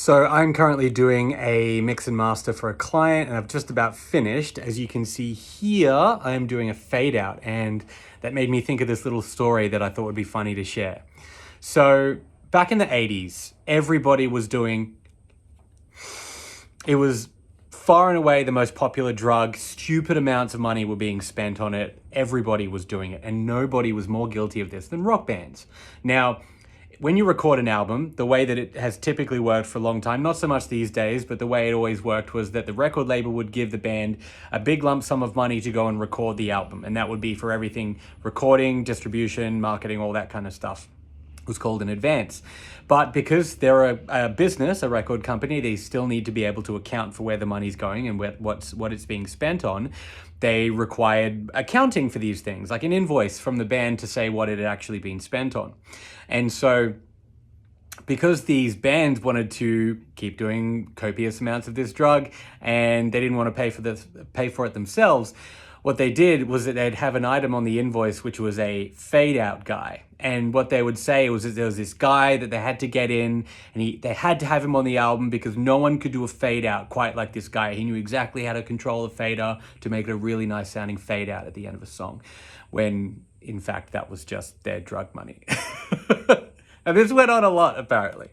So I'm currently doing a mix and master for a client and I've just about finished. As you can see here, I am doing a fade out, and that made me think of this little story that I thought would be funny to share. So back in the 80s, everybody was doing, it was far and away the most popular drug. Stupid amounts of money were being spent on it. Everybody was doing it, and nobody was more guilty of this than rock bands. Now, when you record an album, the way that it has typically worked for a long time, not so much these days, but the way it always worked was that the record label would give the band a big lump sum of money to go and record the album. And that would be for everything: recording, distribution, marketing, all that kind of stuff. Was called in advance. But because they're a business, a record company, they still need to be able to account for where the money's going and what it's being spent on. They required accounting for these things, like an invoice from the band to say what it had actually been spent on. And so because these bands wanted to keep doing copious amounts of this drug and they didn't want to pay for it themselves, what they did was that they'd have an item on the invoice which was a fade out guy. And what they would say was that there was this guy that they had to get in, and they had to have him on the album because no one could do a fade out quite like this guy. He knew exactly how to control a fader to make it a really nice sounding fade out at the end of a song, when in fact that was just their drug money. And this went on a lot, apparently.